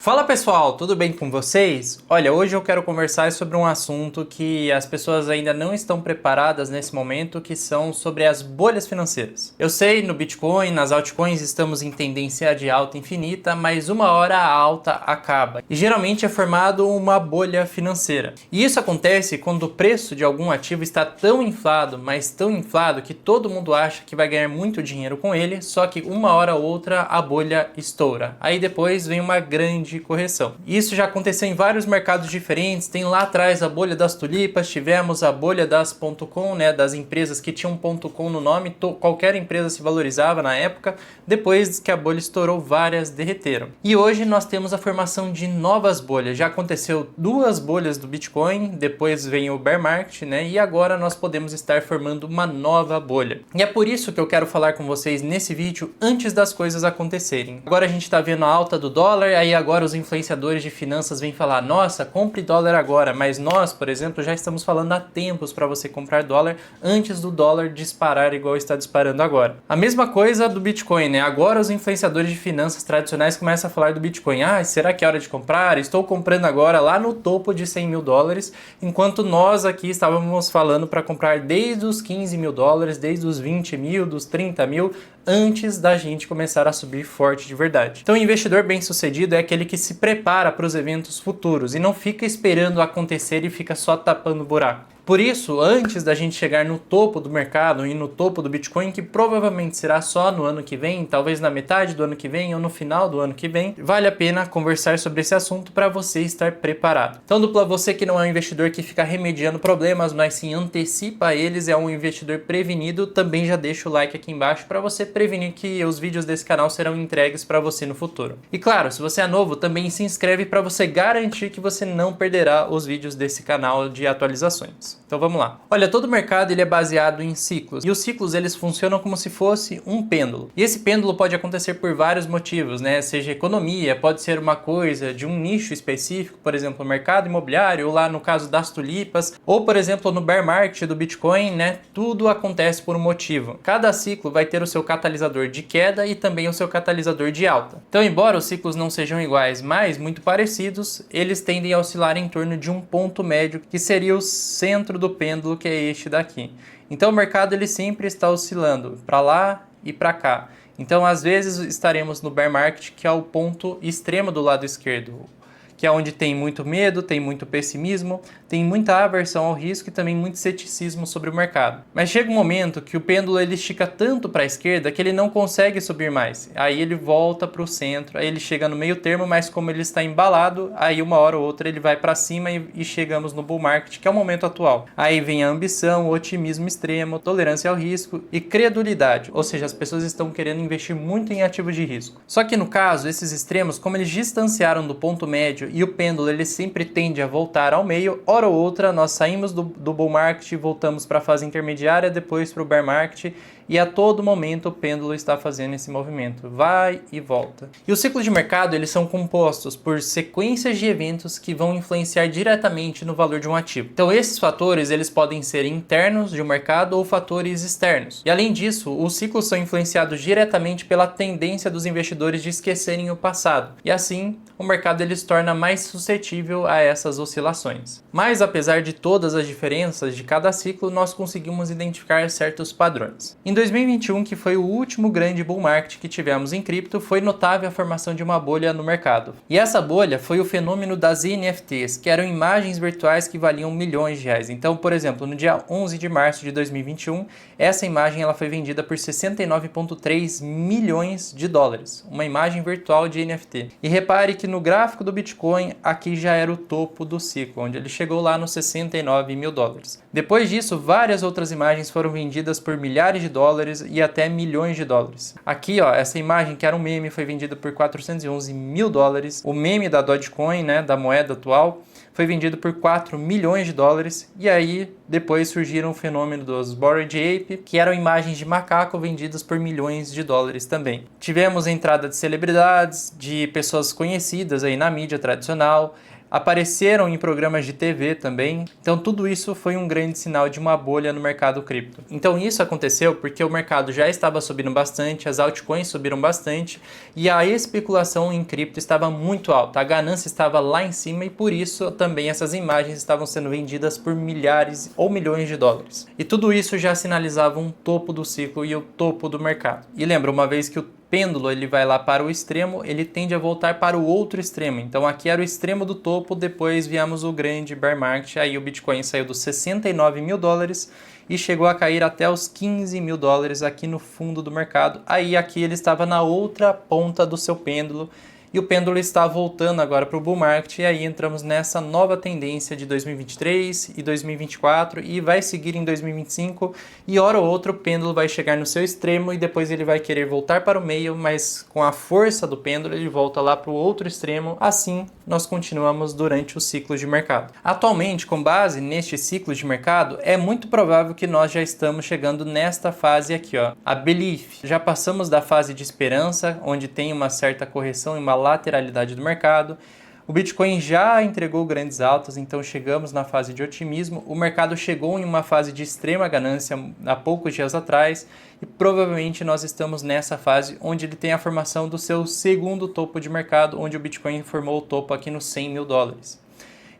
Fala pessoal, tudo bem com vocês? Olha, hoje eu quero conversar sobre um assunto que as pessoas ainda não estão preparadas nesse momento, que são sobre as bolhas financeiras. Eu sei, no Bitcoin, nas altcoins estamos em tendência de alta infinita, mas uma hora a alta acaba. E geralmente é formado uma bolha financeira. E isso acontece quando o preço de algum ativo está tão inflado, mas tão inflado que todo mundo acha que vai ganhar muito dinheiro com ele, só que uma hora ou outra a bolha estoura. Aí depois vem uma grande correção. Isso já aconteceu em vários mercados diferentes. Tem lá atrás a bolha das tulipas, tivemos a bolha das .com, né, das empresas que tinham .com no nome, qualquer empresa se valorizava na época. Depois que a bolha estourou, várias derreteram. E hoje nós temos a formação de novas bolhas. Já aconteceu duas bolhas do Bitcoin, depois vem o bear market, né, e agora nós podemos estar formando uma nova bolha. E é por isso que eu quero falar com vocês nesse vídeo antes das coisas acontecerem. Agora a gente está vendo a alta do dólar, aí agora os influenciadores de finanças vêm falar: nossa, compre dólar agora, mas nós, por exemplo, já estamos falando há tempos para você comprar dólar antes do dólar disparar igual está disparando agora. A mesma coisa do Bitcoin, né? Agora os influenciadores de finanças tradicionais começam a falar do Bitcoin: ah, será que é hora de comprar? Estou comprando agora lá no topo de 100 mil dólares, enquanto nós aqui estávamos falando para comprar desde os 15 mil dólares, desde os 20 mil, dos 30 mil, antes da gente começar a subir forte de verdade. Então o investidor bem-sucedido é aquele que se prepara para os eventos futuros e não fica esperando acontecer e fica só tapando o buraco. Por isso, antes da gente chegar no topo do mercado e no topo do Bitcoin, que provavelmente será só no ano que vem, talvez na metade do ano que vem ou no final do ano que vem, vale a pena conversar sobre esse assunto para você estar preparado. Então, dupla, você que não é um investidor que fica remediando problemas, mas sim antecipa eles, é um investidor prevenido, também já deixa o like aqui embaixo para você prevenir que os vídeos desse canal serão entregues para você no futuro. E claro, se você é novo, também se inscreve para você garantir que você não perderá os vídeos desse canal de atualizações. Então vamos lá. Olha, todo mercado ele é baseado em ciclos. E os ciclos eles funcionam como se fosse um pêndulo. E esse pêndulo pode acontecer por vários motivos, né? Seja economia, pode ser uma coisa de um nicho específico, por exemplo, o mercado imobiliário, ou lá no caso das tulipas, ou por exemplo no bear market do Bitcoin, né? Tudo acontece por um motivo. Cada ciclo vai ter o seu catalisador de queda e também o seu catalisador de alta. Então, embora os ciclos não sejam iguais, mas muito parecidos, eles tendem a oscilar em torno de um ponto médio, que seria o centro do pêndulo, que é este daqui. Então o mercado ele sempre está oscilando para lá e para cá. Então às vezes estaremos no bear market, que é o ponto extremo do lado esquerdo, que é onde tem muito medo, tem muito pessimismo, tem muita aversão ao risco e também muito ceticismo sobre o mercado. Mas chega um momento que o pêndulo ele estica tanto para a esquerda que ele não consegue subir mais. Aí ele volta para o centro, aí ele chega no meio termo, mas como ele está embalado, aí uma hora ou outra ele vai para cima e chegamos no bull market, que é o momento atual. Aí vem a ambição, o otimismo extremo, tolerância ao risco e credulidade, ou seja, as pessoas estão querendo investir muito em ativos de risco. Só que no caso, esses extremos, como eles distanciaram do ponto médio e o pêndulo ele sempre tende a voltar ao meio, hora ou outra nós saímos do bull market e voltamos para a fase intermediária, depois para o bear market, e a todo momento o pêndulo está fazendo esse movimento, vai e volta. E os ciclos de mercado eles são compostos por sequências de eventos que vão influenciar diretamente no valor de um ativo. Então esses fatores eles podem ser internos de um mercado ou fatores externos. E além disso, os ciclos são influenciados diretamente pela tendência dos investidores de esquecerem o passado. E assim, o mercado ele se torna mais suscetível a essas oscilações. Mas apesar de todas as diferenças de cada ciclo, nós conseguimos identificar certos padrões. Em 2021, que foi o último grande bull market que tivemos em cripto, foi notável a formação de uma bolha no mercado. E essa bolha foi o fenômeno das NFTs, que eram imagens virtuais que valiam milhões de reais. Então, por exemplo, no dia 11 de março de 2021, essa imagem ela foi vendida por 69,3 milhões de dólares. Uma imagem virtual de NFT. E repare que no gráfico do Bitcoin, aqui já era o topo do ciclo, onde ele chegou lá nos 69 mil dólares. Depois disso, várias outras imagens foram vendidas por milhares de dólares e até milhões de dólares. Aqui, ó, essa imagem que era um meme foi vendida por 411 mil dólares. O meme da Dogecoin, né, da moeda atual, foi vendido por 4 milhões de dólares. E aí, depois surgiram o fenômeno dos Bored Ape, que eram imagens de macaco vendidas por milhões de dólares também. Tivemos a entrada de celebridades, de pessoas conhecidas aí na mídia tradicional, apareceram em programas de TV também. Então tudo isso foi um grande sinal de uma bolha no mercado cripto. Então isso aconteceu porque o mercado já estava subindo bastante, as altcoins subiram bastante e a especulação em cripto estava muito alta, a ganância estava lá em cima e por isso também essas imagens estavam sendo vendidas por milhares ou milhões de dólares. E tudo isso já sinalizava um topo do ciclo e o topo do mercado. E lembra, uma vez que o pêndulo ele vai lá para o extremo, ele tende a voltar para o outro extremo. Então aqui era o extremo do topo, depois viemos o grande bear market, aí o Bitcoin saiu dos 69 mil dólares e chegou a cair até os 15 mil dólares aqui no fundo do mercado. Aí aqui ele estava na outra ponta do seu pêndulo, e o pêndulo está voltando agora para o bull market, e aí entramos nessa nova tendência de 2023 e 2024 e vai seguir em 2025, e hora ou outra o pêndulo vai chegar no seu extremo e depois ele vai querer voltar para o meio, mas com a força do pêndulo ele volta lá para o outro extremo. Assim nós continuamos durante o ciclo de mercado. Atualmente, com base neste ciclo de mercado, é muito provável que nós já estamos chegando nesta fase aqui, ó, a belief. Já passamos da fase de esperança, onde tem uma certa correção e uma lateralidade do mercado. O Bitcoin já entregou grandes altas, então chegamos na fase de otimismo. O mercado chegou em uma fase de extrema ganância há poucos dias atrás e provavelmente nós estamos nessa fase onde ele tem a formação do seu segundo topo de mercado, onde o Bitcoin formou o topo aqui nos 100 mil dólares.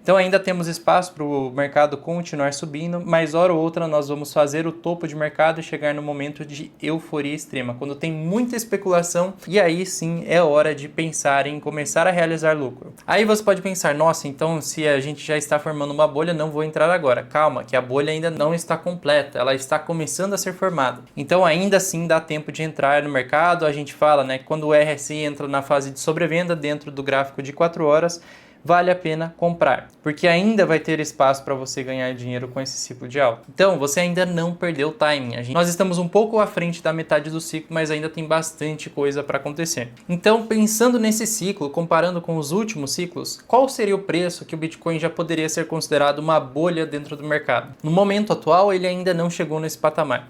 Então ainda temos espaço para o mercado continuar subindo, mas hora ou outra nós vamos fazer o topo de mercado e chegar no momento de euforia extrema, quando tem muita especulação, e aí sim é hora de pensar em começar a realizar lucro. Aí você pode pensar, nossa, então se a gente já está formando uma bolha, não vou entrar agora. Calma, que a bolha ainda não está completa, ela está começando a ser formada. Então ainda assim dá tempo de entrar no mercado. A gente fala, né, que quando o RSI entra na fase de sobrevenda dentro do gráfico de 4 horas, vale a pena comprar, porque ainda vai ter espaço para você ganhar dinheiro com esse ciclo de alta. Então, você ainda não perdeu o timing. Nós estamos um pouco à frente da metade do ciclo, mas ainda tem bastante coisa para acontecer. Então, pensando nesse ciclo, comparando com os últimos ciclos, qual seria o preço que o Bitcoin já poderia ser considerado uma bolha dentro do mercado? No momento atual, ele ainda não chegou nesse patamar.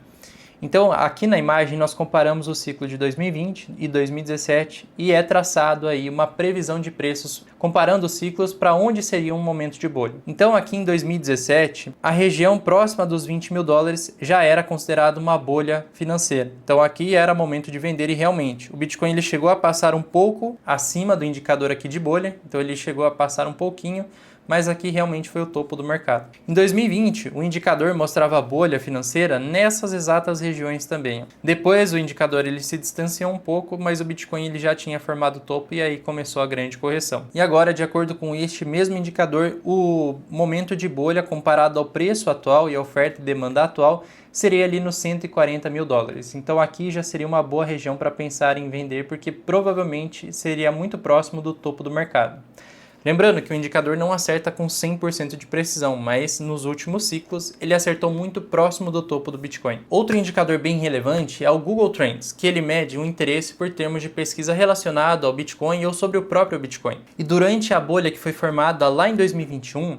Então, aqui na imagem nós comparamos o ciclo de 2020 e 2017 e é traçado aí uma previsão de preços comparando os ciclos para onde seria um momento de bolha. Então, aqui em 2017, a região próxima dos 20 mil dólares já era considerada uma bolha financeira. Então, aqui era momento de vender e realmente o Bitcoin ele chegou a passar um pouco acima do indicador aqui de bolha, então ele chegou a passar um pouquinho, mas aqui realmente foi o topo do mercado. Em 2020, o indicador mostrava a bolha financeira nessas exatas regiões também. Depois o indicador ele se distanciou um pouco, mas o Bitcoin ele já tinha formado o topo e aí começou a grande correção. E agora, de acordo com este mesmo indicador, o momento de bolha comparado ao preço atual e a oferta e demanda atual seria ali nos 140 mil dólares. Então aqui já seria uma boa região para pensar em vender, porque provavelmente seria muito próximo do topo do mercado. Lembrando que o indicador não acerta com 100% de precisão, mas nos últimos ciclos ele acertou muito próximo do topo do Bitcoin. Outro indicador bem relevante é o Google Trends, que ele mede o interesse por termos de pesquisa relacionado ao Bitcoin ou sobre o próprio Bitcoin. E durante a bolha que foi formada lá em 2021,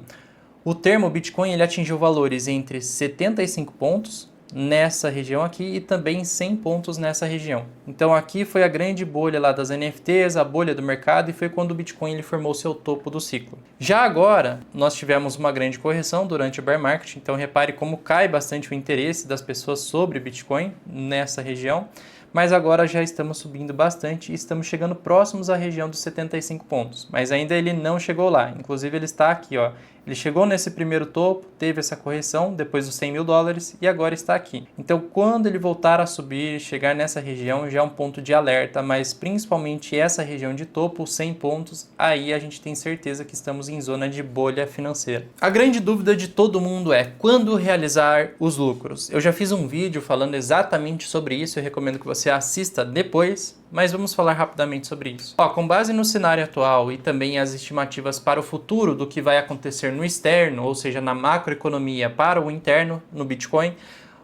o termo Bitcoin ele atingiu valores entre 75 pontos nessa região aqui e também 100 pontos nessa região. Então aqui foi a grande bolha lá das NFTs, a bolha do mercado, e foi quando o Bitcoin ele formou seu topo do ciclo. Já agora, nós tivemos uma grande correção durante o bear market, então repare como cai bastante o interesse das pessoas sobre Bitcoin nessa região, mas agora já estamos subindo bastante e estamos chegando próximos à região dos 75 pontos, mas ainda ele não chegou lá, inclusive ele está aqui, ó. Ele chegou nesse primeiro topo, teve essa correção depois dos 100 mil dólares e agora está aqui. Então quando ele voltar a subir, chegar nessa região já é um ponto de alerta, mas principalmente essa região de topo, 100 pontos, aí a gente tem certeza que estamos em zona de bolha financeira. A grande dúvida de todo mundo é quando realizar os lucros. Eu já fiz um vídeo falando exatamente sobre isso, eu recomendo que você assista depois, mas vamos falar rapidamente sobre isso. Com base no cenário atual e também as estimativas para o futuro do que vai acontecer no externo, ou seja, na macroeconomia para o interno, no Bitcoin,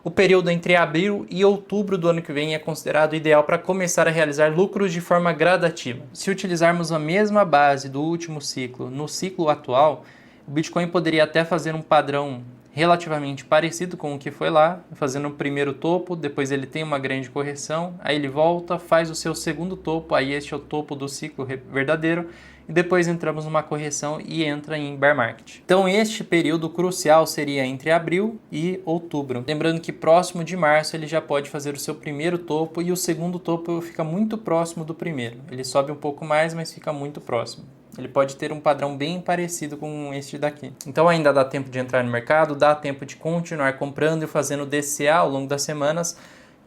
o período entre abril e outubro do ano que vem é considerado ideal para começar a realizar lucros de forma gradativa. Se utilizarmos a mesma base do último ciclo no ciclo atual, o Bitcoin poderia até fazer um padrão relativamente parecido com o que foi lá, fazendo o primeiro topo, depois ele tem uma grande correção, aí ele volta, faz o seu segundo topo, aí este é o topo do ciclo verdadeiro, e depois entramos numa correção e entra em bear market. Então este período crucial seria entre abril e outubro. Lembrando que próximo de março ele já pode fazer o seu primeiro topo e o segundo topo fica muito próximo do primeiro. Ele sobe um pouco mais, mas fica muito próximo. Ele pode ter um padrão bem parecido com este daqui. Então ainda dá tempo de entrar no mercado, dá tempo de continuar comprando e fazendo DCA ao longo das semanas,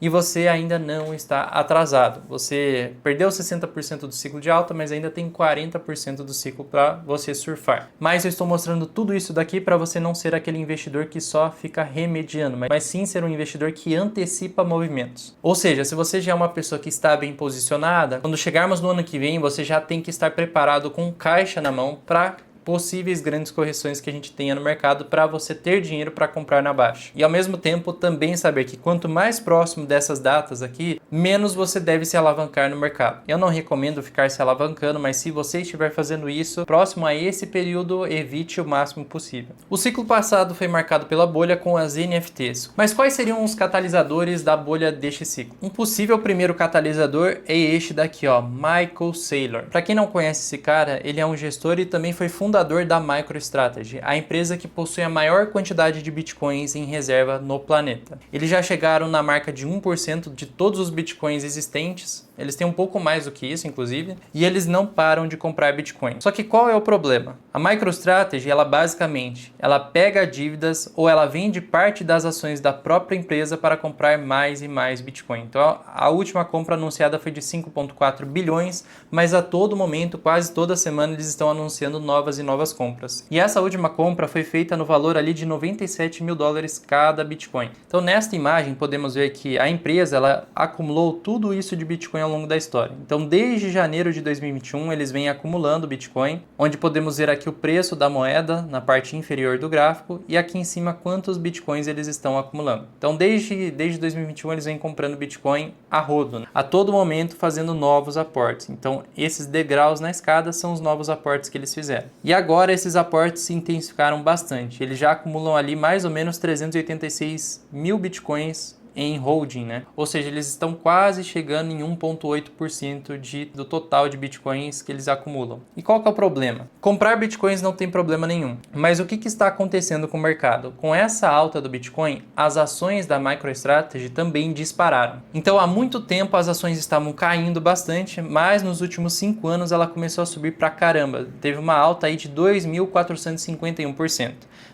e você ainda não está atrasado. Você perdeu 60% do ciclo de alta, mas ainda tem 40% do ciclo para você surfar. Mas eu estou mostrando tudo isso daqui para você não ser aquele investidor que só fica remediando, mas sim ser um investidor que antecipa movimentos. Ou seja, se você já é uma pessoa que está bem posicionada, quando chegarmos no ano que vem, você já tem que estar preparado com caixa na mão para possíveis grandes correções que a gente tenha no mercado para você ter dinheiro para comprar na baixa. E ao mesmo tempo também saber que quanto mais próximo dessas datas aqui, menos você deve se alavancar no mercado. Eu não recomendo ficar se alavancando, mas se você estiver fazendo isso, próximo a esse período, evite o máximo possível. O ciclo passado foi marcado pela bolha com as NFTs. Mas quais seriam os catalisadores da bolha deste ciclo? Um possível primeiro catalisador é este daqui, ó, Michael Saylor. Para quem não conhece esse cara, ele é um gestor e também foi fundador da MicroStrategy, a empresa que possui a maior quantidade de bitcoins em reserva no planeta. Eles já chegaram na marca de 1% de todos os bitcoins existentes. Eles têm um pouco mais do que isso, inclusive, e eles não param de comprar Bitcoin. Só que qual é o problema? A MicroStrategy, ela basicamente, ela pega dívidas ou ela vende parte das ações da própria empresa para comprar mais e mais Bitcoin. Então, a última compra anunciada foi de 5,4 bilhões, mas a todo momento, quase toda semana, eles estão anunciando novas e novas compras. E essa última compra foi feita no valor ali de 97 mil dólares cada Bitcoin. Então, nesta imagem, podemos ver que a empresa, ela acumulou tudo isso de Bitcoin ao longo da história. Então, desde janeiro de 2021, eles vêm acumulando Bitcoin, onde podemos ver aqui o preço da moeda na parte inferior do gráfico e aqui em cima quantos Bitcoins eles estão acumulando. Então, desde 2021, eles vêm comprando Bitcoin a rodo, né? A todo momento fazendo novos aportes. Então, esses degraus na escada são os novos aportes que eles fizeram. E agora, esses aportes se intensificaram bastante. Eles já acumulam ali mais ou menos 386 mil Bitcoins em holding, né? Ou seja, eles estão quase chegando em 1,8% do total de bitcoins que eles acumulam. E qual que é o problema? Comprar bitcoins não tem problema nenhum. Mas o que está acontecendo com o mercado? Com essa alta do Bitcoin, as ações da MicroStrategy também dispararam. Então, há muito tempo as ações estavam caindo bastante, mas nos últimos 5 anos ela começou a subir pra caramba. Teve uma alta aí de 2.451%.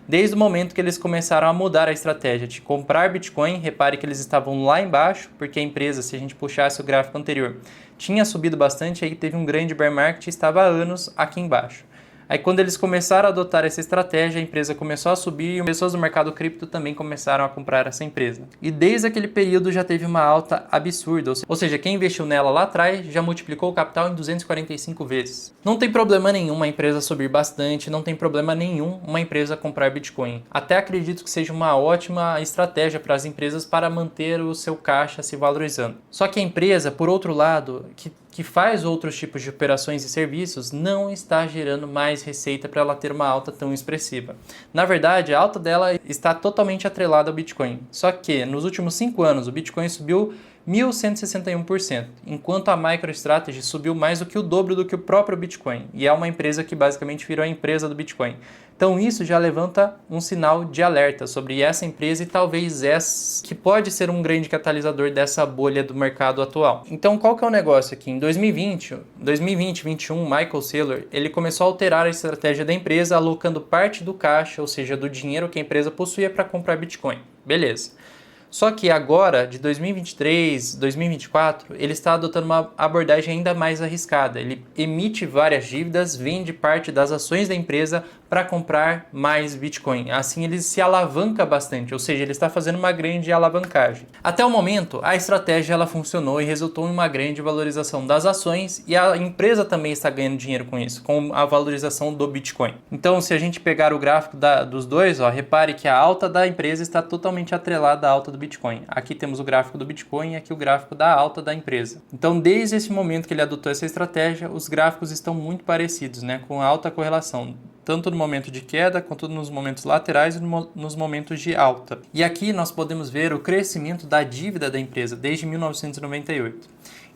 Desde o momento que eles começaram a mudar a estratégia de comprar Bitcoin, repare que eles estavam lá embaixo, porque a empresa, se a gente puxasse o gráfico anterior, tinha subido bastante, aí teve um grande bear market e estava há anos aqui embaixo. Aí quando eles começaram a adotar essa estratégia, a empresa começou a subir e pessoas do mercado cripto também começaram a comprar essa empresa. E desde aquele período já teve uma alta absurda, ou seja, quem investiu nela lá atrás já multiplicou o capital em 245 vezes. Não tem problema nenhum uma empresa subir bastante, não tem problema nenhum uma empresa comprar Bitcoin. Até acredito que seja uma ótima estratégia para as empresas para manter o seu caixa se valorizando. Só que a empresa, por outro lado, que faz outros tipos de operações e serviços, não está gerando mais receita para ela ter uma alta tão expressiva. Na verdade, a alta dela está totalmente atrelada ao Bitcoin. Só que nos últimos 5 anos o Bitcoin subiu 1.161%, enquanto a MicroStrategy subiu mais do que o dobro do que o próprio Bitcoin. E é uma empresa que basicamente virou a empresa do Bitcoin. Então isso já levanta um sinal de alerta sobre essa empresa e talvez essa que pode ser um grande catalisador dessa bolha do mercado atual. Então qual que é o negócio aqui? Em 2020-21, Michael Saylor, ele começou a alterar a estratégia da empresa, alocando parte do caixa, ou seja, do dinheiro que a empresa possuía para comprar Bitcoin. Beleza. Só que agora, de 2023, 2024, ele está adotando uma abordagem ainda mais arriscada. Ele emite várias dívidas, vende parte das ações da empresa para comprar mais Bitcoin. Assim ele se alavanca bastante, ou seja, ele está fazendo uma grande alavancagem. Até o momento, a estratégia ela funcionou e resultou em uma grande valorização das ações e a empresa também está ganhando dinheiro com isso, com a valorização do Bitcoin. Então, se a gente pegar o gráfico dos dois, ó, repare que a alta da empresa está totalmente atrelada à alta do Bitcoin. Aqui temos o gráfico do Bitcoin e aqui o gráfico da alta da empresa. Então, desde esse momento que ele adotou essa estratégia, os gráficos estão muito parecidos, né, com alta correlação, tanto no momento de queda, quanto nos momentos laterais e nos momentos de alta. E aqui nós podemos ver o crescimento da dívida da empresa desde 1998.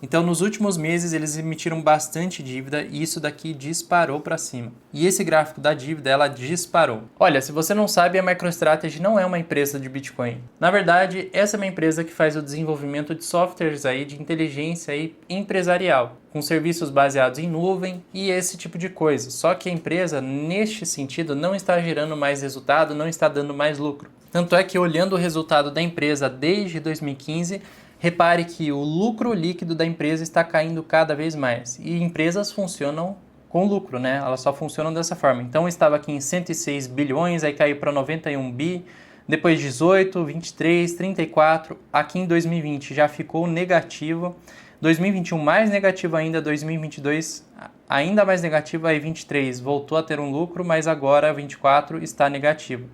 Então, nos últimos meses, eles emitiram bastante dívida e isso daqui disparou para cima. E esse gráfico da dívida, ela disparou. Olha, se você não sabe, a MicroStrategy não é uma empresa de Bitcoin. Na verdade, essa é uma empresa que faz o desenvolvimento de softwares aí de inteligência aí empresarial, com serviços baseados em nuvem e esse tipo de coisa. Só que a empresa, neste sentido, não está gerando mais resultado, não está dando mais lucro. Tanto é que, olhando o resultado da empresa desde 2015, repare que o lucro líquido da empresa está caindo cada vez mais. E empresas funcionam com lucro, né? Elas só funcionam dessa forma. Então estava aqui em 106 bilhões, aí caiu para 91 bi, depois 18, 23, 34, aqui em 2020 já ficou negativo, 2021 mais negativo ainda, 2022 ainda mais negativo, aí 23 voltou a ter um lucro, mas agora 24 está negativo.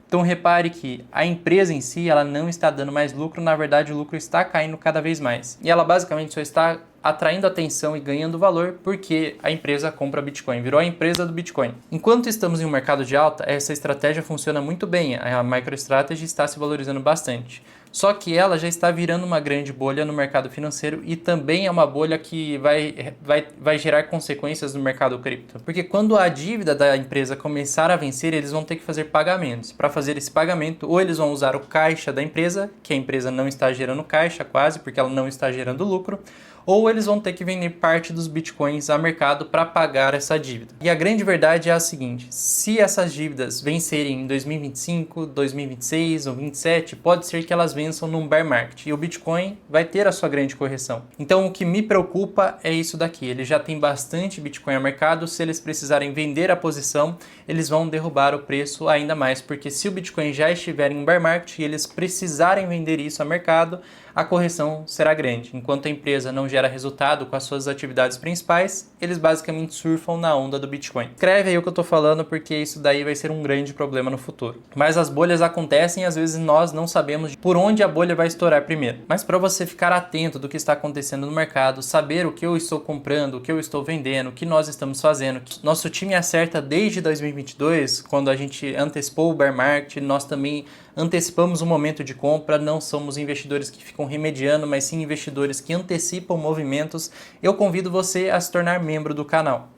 Então repare que a empresa em si, ela não está dando mais lucro, na verdade o lucro está caindo cada vez mais. E ela basicamente só está atraindo atenção e ganhando valor porque a empresa compra Bitcoin, virou a empresa do Bitcoin. Enquanto estamos em um mercado de alta, essa estratégia funciona muito bem, a MicroStrategy está se valorizando bastante. Só que ela já está virando uma grande bolha no mercado financeiro e também é uma bolha que vai gerar consequências no mercado cripto. Porque quando a dívida da empresa começar a vencer, eles vão ter que fazer pagamentos. Para fazer esse pagamento, ou eles vão usar o caixa da empresa, que a empresa não está gerando caixa quase, porque ela não está gerando lucro, ou eles vão ter que vender parte dos bitcoins a mercado para pagar essa dívida. E a grande verdade é a seguinte: se essas dívidas vencerem em 2025, 2026 ou 2027, pode ser que elas vençam num bear market e o Bitcoin vai ter a sua grande correção. Então o que me preocupa é isso daqui. Eles já têm bastante Bitcoin a mercado, se eles precisarem vender a posição, eles vão derrubar o preço ainda mais, porque se o Bitcoin já estiver em um bear market e eles precisarem vender isso a mercado, a correção será grande. Enquanto a empresa não gera resultado com as suas atividades principais, eles basicamente surfam na onda do Bitcoin. Escreve aí o que eu tô falando, porque isso daí vai ser um grande problema no futuro. Mas as bolhas acontecem e às vezes nós não sabemos por onde a bolha vai estourar primeiro. Mas para você ficar atento do que está acontecendo no mercado, saber o que eu estou comprando, o que eu estou vendendo, o que nós estamos fazendo, nosso time acerta desde 2022, quando a gente antecipou o bear market, nós também antecipamos o momento de compra, não somos investidores que ficam remediando, mas sim investidores que antecipam movimentos. Eu convido você a se tornar membro do canal.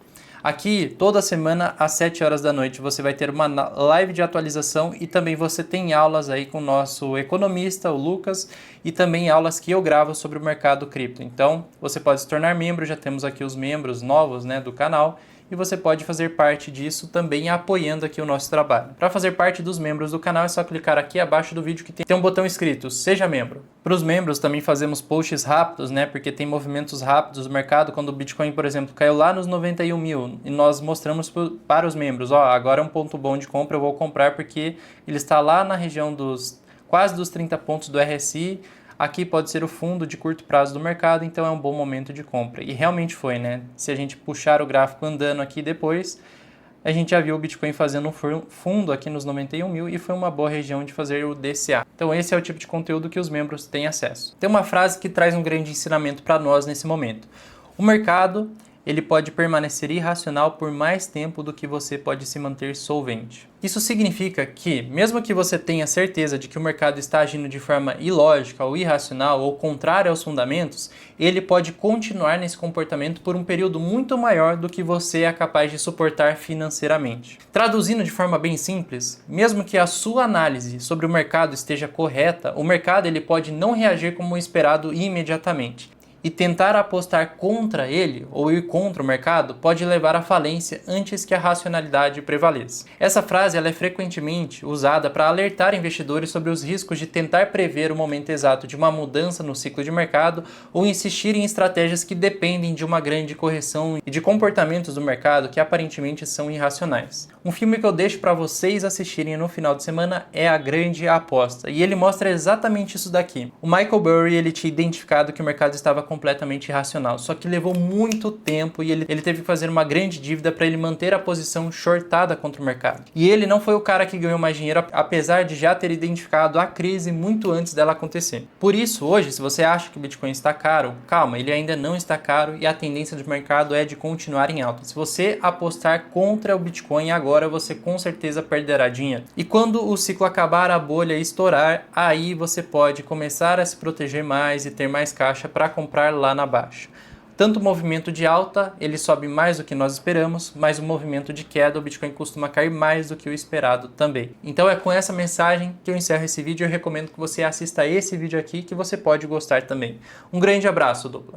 Aqui, toda semana, às 7 horas da noite, você vai ter uma live de atualização e também você tem aulas aí com o nosso economista, o Lucas, e também aulas que eu gravo sobre o mercado cripto. Então, você pode se tornar membro, já temos aqui os membros novos, né, do canal, e você pode fazer parte disso também apoiando aqui o nosso trabalho. Para fazer parte dos membros do canal é só clicar aqui abaixo do vídeo que tem um botão escrito Seja Membro. Para os membros também fazemos posts rápidos, né? Porque tem movimentos rápidos no mercado. Quando o Bitcoin, por exemplo, caiu lá nos 91 mil e nós mostramos para os membros, ó, agora é um ponto bom de compra, eu vou comprar porque ele está lá na região dos quase dos 30 pontos do RSI. Aqui pode ser o fundo de curto prazo do mercado, então é um bom momento de compra. E realmente foi, né? Se a gente puxar o gráfico andando aqui depois, a gente já viu o Bitcoin fazendo um fundo aqui nos 91 mil e foi uma boa região de fazer o DCA. Então esse é o tipo de conteúdo que os membros têm acesso. Tem uma frase que traz um grande ensinamento para nós nesse momento. O mercado, ele pode permanecer irracional por mais tempo do que você pode se manter solvente. Isso significa que, mesmo que você tenha certeza de que o mercado está agindo de forma ilógica ou irracional ou contrária aos fundamentos, ele pode continuar nesse comportamento por um período muito maior do que você é capaz de suportar financeiramente. Traduzindo de forma bem simples, mesmo que a sua análise sobre o mercado esteja correta, o mercado ele pode não reagir como esperado imediatamente. E tentar apostar contra ele ou ir contra o mercado pode levar à falência antes que a racionalidade prevaleça. Essa frase ela é frequentemente usada para alertar investidores sobre os riscos de tentar prever o momento exato de uma mudança no ciclo de mercado ou insistir em estratégias que dependem de uma grande correção e de comportamentos do mercado que aparentemente são irracionais. Um filme que eu deixo para vocês assistirem no final de semana é A Grande Aposta, e ele mostra exatamente isso daqui. O Michael Burry ele tinha identificado que o mercado estava completamente irracional, só que levou muito tempo e ele teve que fazer uma grande dívida para ele manter a posição shortada contra o mercado. E ele não foi o cara que ganhou mais dinheiro, apesar de já ter identificado a crise muito antes dela acontecer. Por isso, hoje, se você acha que o Bitcoin está caro, calma, ele ainda não está caro e a tendência do mercado é de continuar em alta. Se você apostar contra o Bitcoin agora, você com certeza perderá dinheiro. E quando o ciclo acabar, a bolha estourar, aí você pode começar a se proteger mais e ter mais caixa para comprar comprar lá na baixa. Tanto o movimento de alta, ele sobe mais do que nós esperamos, mas o movimento de queda, o Bitcoin costuma cair mais do que o esperado também. Então é com essa mensagem que eu encerro esse vídeo e eu recomendo que você assista esse vídeo aqui que você pode gostar também. Um grande abraço, dupla!